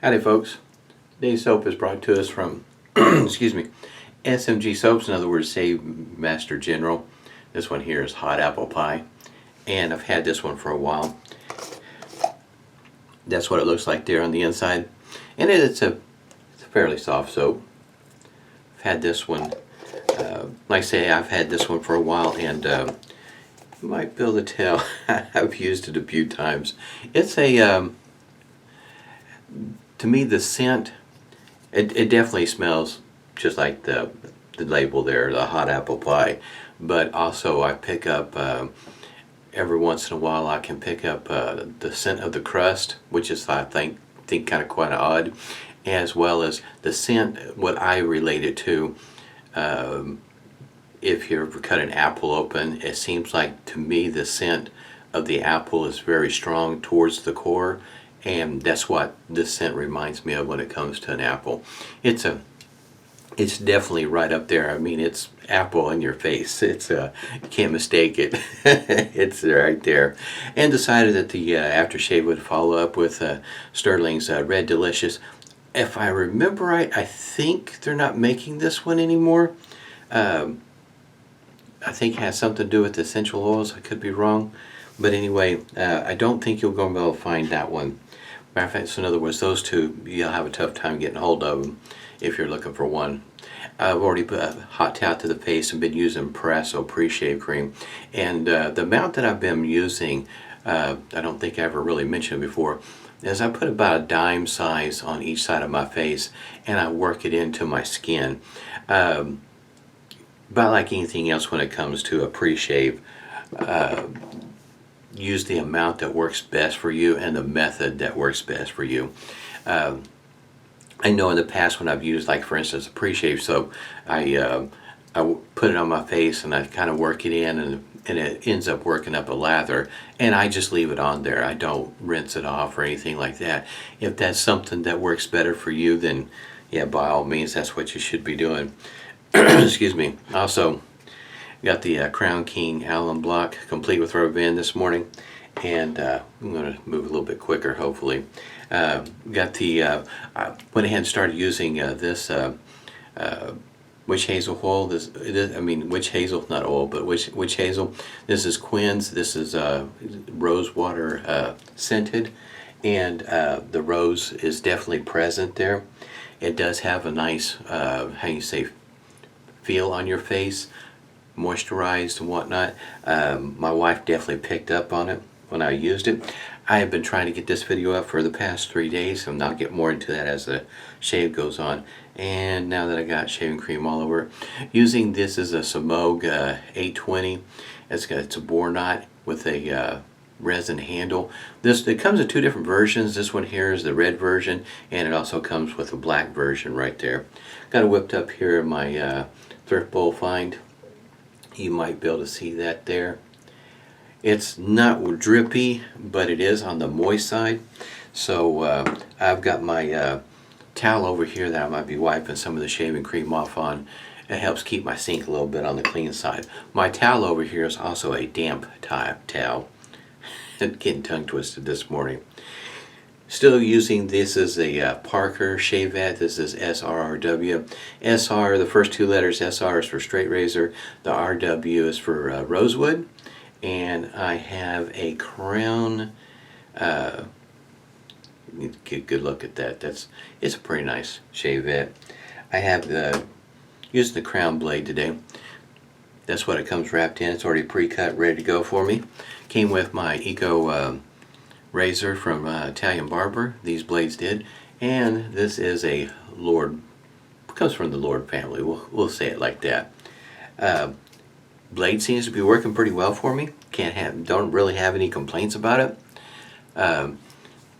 Howdy folks, today's soap is brought to us from excuse me, SMG soaps, in other words Save Master General. This one here is Hot Apple Pie, and I've had this one for a while. That's what it looks like there on the inside, and it's a fairly soft soap. I've had this one, like I say, I've had this one for a while, and you might be able to tell I've used it a few times. It's a to me, the scent, it definitely smells just like the label there, the Hot Apple Pie. But also I pick up, every once in a while I can pick up the scent of the crust, which is, I think kind of quite odd, as well as the scent, what I relate it to. If you ever cut an apple open, it seems like, to me, the scent of the apple is very strong towards the core. And that's what this scent reminds me of when it comes to an apple. It's definitely right up there. I mean, it's apple in your face. You can't mistake it. It's right there. And decided that the aftershave would follow up with Stirling's Red Delicious. If I remember right, I think they're not making this one anymore. I think it has something to do with essential oils. I could be wrong. But anyway, I don't think you'll go be able to find that one. Matter of fact, so in other words, those two, you'll have a tough time getting hold of them if you're looking for one. I've already put a hot towel to the face and been using Proraso pre-shave cream. And the amount that I've been using, I don't think I ever really mentioned before, is I put about a dime size on each side of my face, and I work it into my skin. About like anything else when it comes to a pre-shave, use the amount that works best for you and the method that works best for you. I know in the past when I've used, like for instance, a pre-shave soap, I put it on my face and I kind of work it in, and it ends up working up a lather, and I just leave it on there. I don't rinse it off or anything like that. If that's something that works better for you, then yeah, by all means, that's what you should be doing. Excuse me. Also, got the Crown King alum block complete with rubber band this morning, and I'm going to move a little bit quicker hopefully. Got the I went ahead and started using this witch hazel oil. Witch hazel, not oil, but witch hazel. This is Quinn's. This is rose water scented, and the rose is definitely present there. It does have a nice how you say, feel on your face, moisturized and whatnot. My wife definitely picked up on it when I used it. I have been trying to get this video up for the past 3 days, so I'll get more into that as the shave goes on. And now that I got shaving cream all over, using this is a Semogue 820. It's a boar knot with a resin handle. It comes in two different versions. This one here is the red version, and it also comes with a black version right there. Got it whipped up here in my thrift bowl find. You might be able to see that there. It's not drippy, but it is on the moist side. So I've got my towel over here that I might be wiping some of the shaving cream off on. It helps keep my sink a little bit on the clean side. My towel over here is also a damp towel. Getting tongue twisted this morning. Still using this as a Parker Shavette. This is SRRW. SR, the first two letters, SR is for straight razor. The RW is for rosewood. And I have a Crown. Get a good look at that. It's a pretty nice Shavette. I have used the Crown blade today. That's what it comes wrapped in. It's already pre-cut, ready to go for me. Came with my Eco razor from Italian Barber. These blades did. And this is a Lord, comes from the Lord family. We'll say it like that. Blade seems to be working pretty well for me. Don't really have any complaints about it.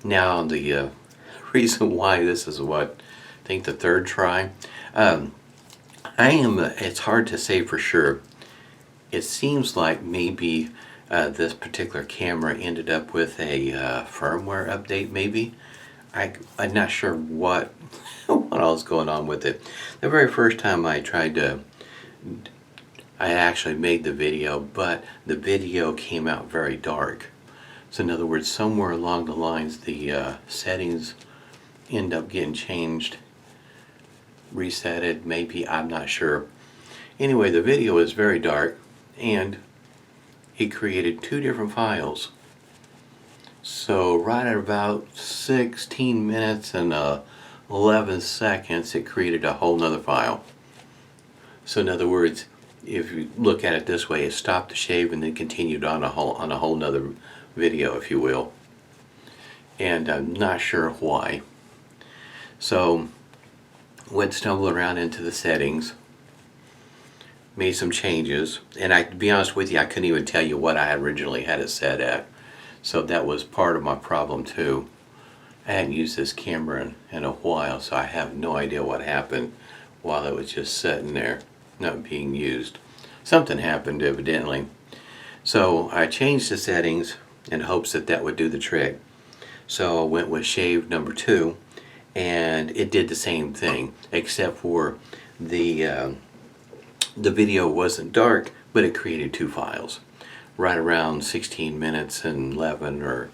Now the reason why this is I think the third try. It's hard to say for sure. It seems like maybe this particular camera ended up with a firmware update maybe. I'm not sure what all is going on with it. The very first time I tried to I actually made the video, but the video came out very dark. So in other words, somewhere along the lines the settings end up getting changed, resetted, maybe, I'm not sure. Anyway, the video is very dark, and it created two different files. So right at about 16 minutes and 11 seconds, it created a whole nother file. So in other words, if you look at it this way, it stopped the shave and then continued on a whole nother video, if you will. And I'm not sure why. So went stumbling around into the settings, made some changes, and to be honest with you, I couldn't even tell you what I originally had it set at. So that was part of my problem too. I hadn't used this camera in a while, so I have no idea what happened while it was just sitting there, not being used. Something happened evidently. So I changed the settings in hopes that that would do the trick. So I went with shave number 2, and it did the same thing, except for the video wasn't dark, but it created two files right around 16 minutes and 11 or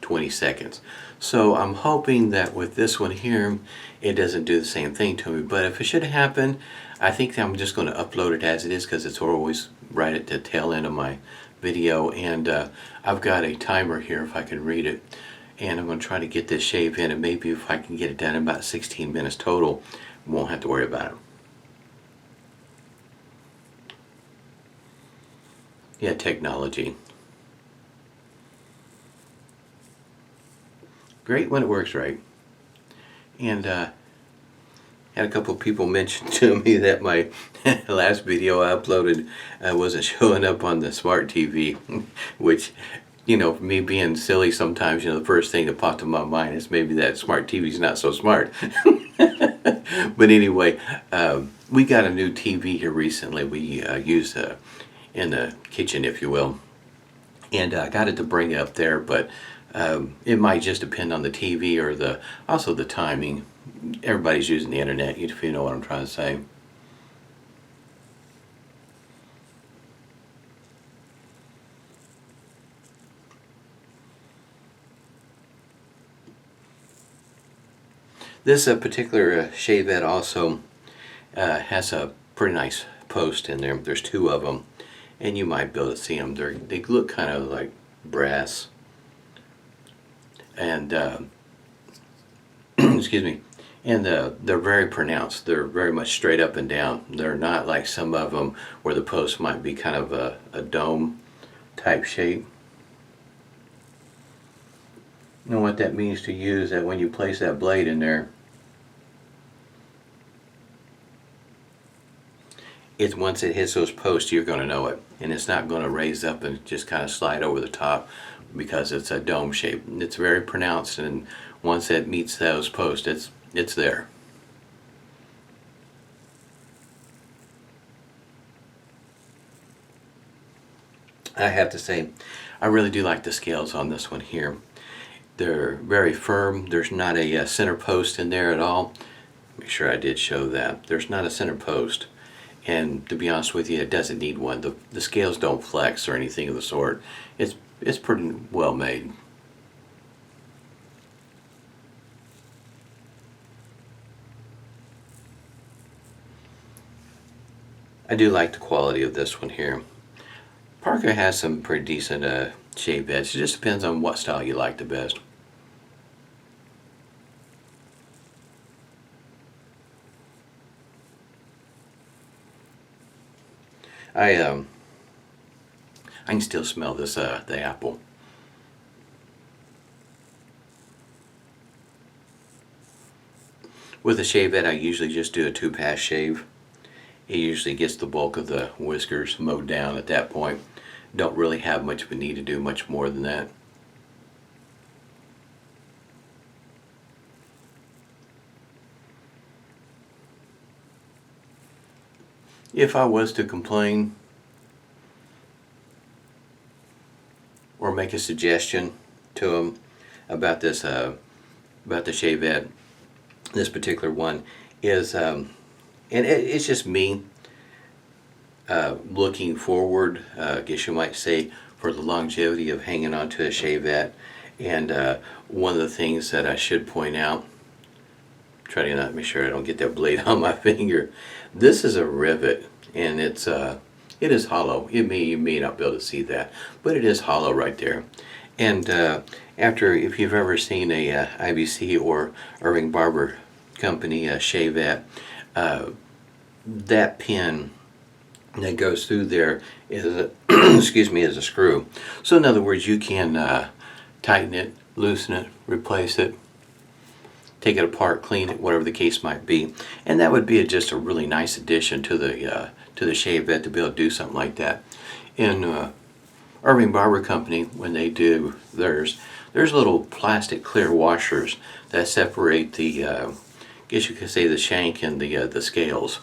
20 seconds. So I'm hoping that with this one here, it doesn't do the same thing to me. But if it should happen, I think I'm just going to upload it as it is, because it's always right at the tail end of my video. And I've got a timer here, if I can read it. And I'm going to try to get this shave in, and maybe if I can get it done in about 16 minutes total, won't have to worry about it. Yeah, technology. Great when it works right. And had a couple of people mention to me that my last video I uploaded wasn't showing up on the smart TV, which, you know, for me being silly sometimes, you know, the first thing that popped in my mind is maybe that smart TV's not so smart. But anyway, we got a new TV here recently. We used in the kitchen, if you will, and I got it to bring it up there, but it might just depend on the TV or also the timing. Everybody's using the internet, if you know what I'm trying to say. This particular shavette also has a pretty nice post in there. There's two of them, and you might be able to see them. They look kind of like brass, and excuse me, and they're very pronounced. They're very much straight up and down. They're not like some of them where the post might be kind of a dome type shape. And what that means to you is that when you place that blade in there, once it hits those posts, you're going to know it, and it's not going to raise up and just kind of slide over the top, because it's a dome shape. It's very pronounced, and once it meets those posts, it's there. I have to say, I really do like the scales on this one here. They're very firm. There's not a center post in there at all. Make sure I did show that. There's not a center post. And to be honest with you, it doesn't need one. The scales don't flex or anything of the sort. It's pretty well made. I do like the quality of this one here. Parker has some pretty decent shave heads. It just depends on what style you like the best. I can still smell this the apple. With a shavette, I usually just do a 2-pass shave. It usually gets the bulk of the whiskers mowed down at that point. Don't really have much of a need to do much more than that. If I was to complain or make a suggestion to them about this, about the shavette, this particular one is, and it's just me looking forward, I guess you might say, for the longevity of hanging on to a shavette. And one of the things that I should point out try to not make sure I don't get that blade on my finger. This is a rivet, and it is hollow. You may not be able to see that, but it is hollow right there. And if you've ever seen a IBC or Irving Barber Company shave at, that pin that goes through there is a excuse me, is a screw. So in other words, you can tighten it, loosen it, replace it, take it apart, clean it, whatever the case might be, and that would be just a really nice addition to the shave bed to be able to do something like that. In Irving Barber Company, when they do theirs, there's little plastic clear washers that separate the, I guess you could say, the shank and the scales.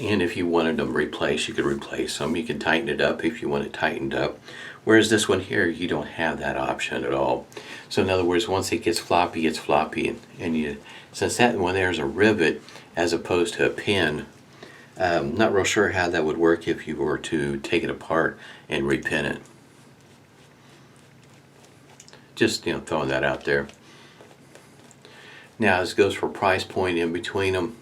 And if you wanted them replaced, you could replace them. You can tighten it up if you want it tightened up. Whereas this one here, you don't have that option at all. So in other words, once it gets floppy, it's floppy. And since that one there is a rivet as opposed to a pin, not real sure how that would work if you were to take it apart and repin it. Just throwing that out there. Now this goes for price point in between them.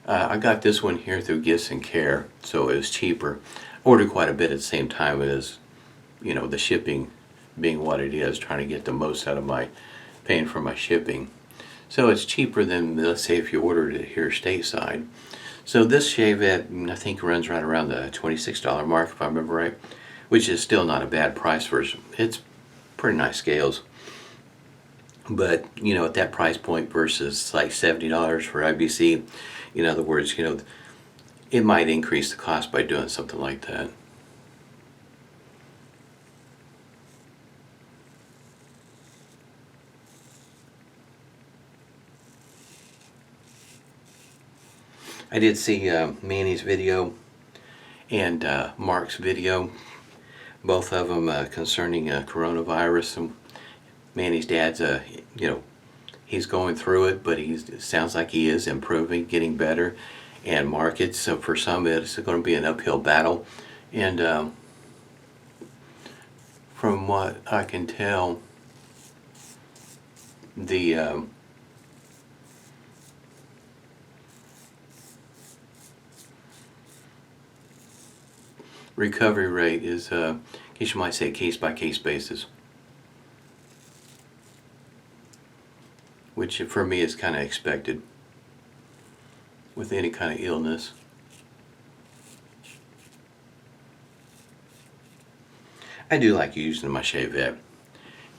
I got this one here through Gifts and Care, so it was cheaper. Ordered quite a bit at the same time as the shipping being what it is, trying to get the most out of my paying for my shipping. So it's cheaper than, let's say, if you ordered it here stateside. So this shave at, I think, runs right around the $26 mark, if I remember right, which is still not a bad price for it's pretty nice scales. But at that price point versus like $70 for IBC, in other words, it might increase the cost by doing something like that. I did see Manny's video and Mark's video, both of them concerning coronavirus. And Manny's dad's, he's going through it, but it sounds like he is improving, getting better. And Mark, so for some it's going to be an uphill battle. And from what I can tell, the recovery rate is, I guess you might say, case-by-case basis, which for me is kind of expected with any kind of illness. I do like using my shave head.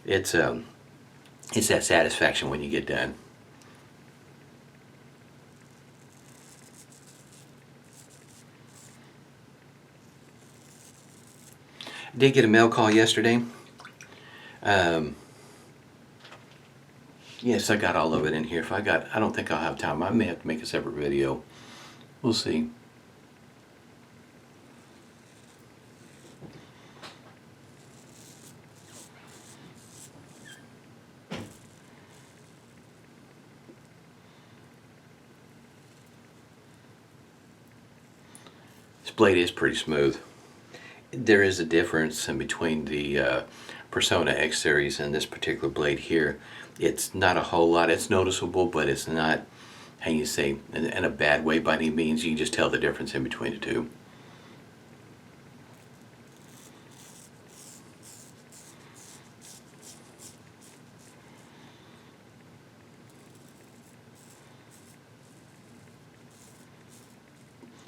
It's that satisfaction when you get done. I did get a mail call yesterday. Yes, I got all of it in here. I don't think I'll have time. I may have to make a separate video. We'll see. This blade is pretty smooth. There is a difference in between the Persona X series and this particular blade here. It's not a whole lot. It's noticeable, but it's not, how you say, in a bad way by any means. You can just tell the difference in between the two.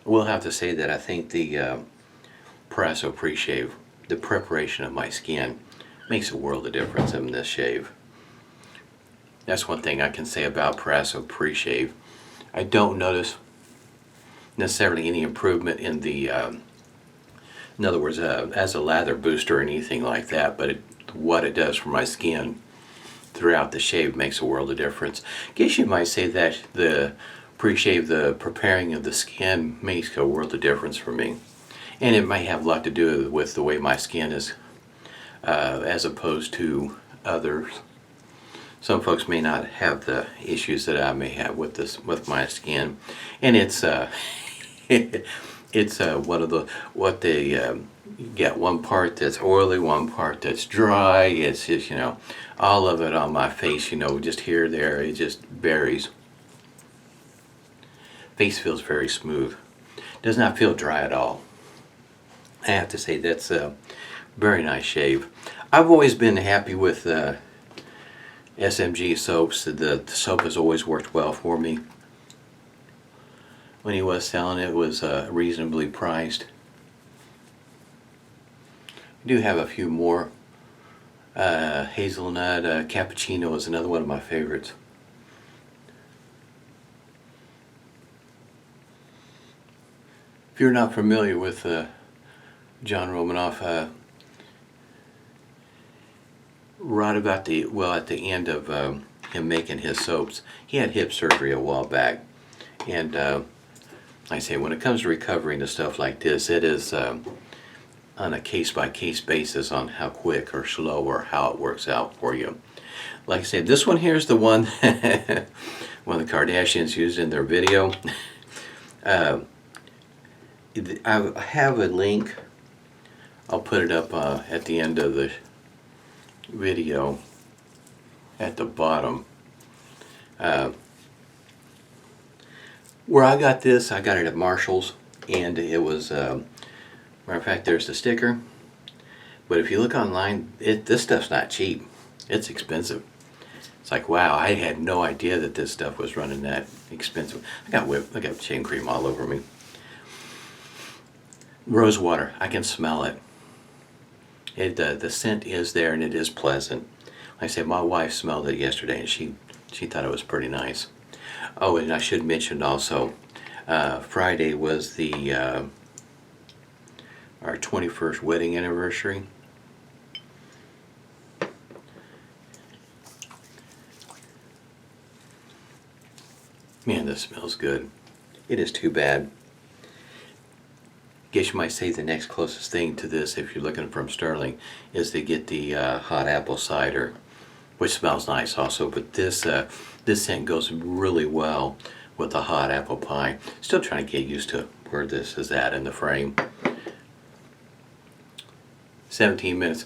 I will have to say that I think the Proraso Preshave, the preparation of my skin, makes a world of difference in this shave. That's one thing I can say about Proraso Preshave. I don't notice necessarily any improvement in the, in other words, as a lather booster or anything like that, but what it does for my skin throughout the shave makes a world of difference. I guess you might say that the Preshave, the preparing of the skin, makes a world of difference for me. And it may have a lot to do with the way my skin is, as opposed to others. Some folks may not have the issues that I may have with my skin, and it's it's one of the you get one part that's oily, one part that's dry. It's just all of it on my face, just here, there. It just varies. Face feels very smooth. Does not feel dry at all. I have to say that's a very nice shave. I've always been happy with SMG soaps. The soap has always worked well for me. When he was selling it, was reasonably priced. I do have a few more. Hazelnut cappuccino is another one of my favorites. If you're not familiar with John Romanoff, right about at the end of him making his soaps, he had hip surgery a while back, and like I say, when it comes to recovering to stuff like this, it is on a case-by-case basis on how quick or slow or how it works out for you. Like I said, this one here is the one one of the Kardashians used in their video. I have a link. I'll put it up at the end of the video at the bottom. Where I got this, I got it at Marshall's, and it was, matter of fact, there's the sticker. But if you look online, this stuff's not cheap. It's expensive. It's like, wow, I had no idea that this stuff was running that expensive. I got shaving cream all over me. Rose water, I can smell it. The scent is there and it is pleasant. Like I said, my wife smelled it yesterday and she thought it was pretty nice. Oh, and I should mention also, Friday was our 21st wedding anniversary. Man, this smells good. It is too bad. Guess you might say the next closest thing to this, if you're looking from Stirling, is to get the hot apple cider, which smells nice also. But this scent goes really well with the hot apple pie. Still trying to get used to where this is at in the frame. 17 minutes.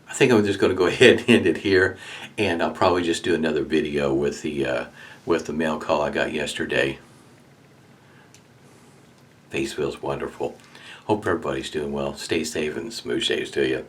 I think I'm just going to go ahead and end it here, and I'll probably just do another video with the mail call I got yesterday. Face feels wonderful. Hope everybody's doing well. Stay safe and smooth shaves to you.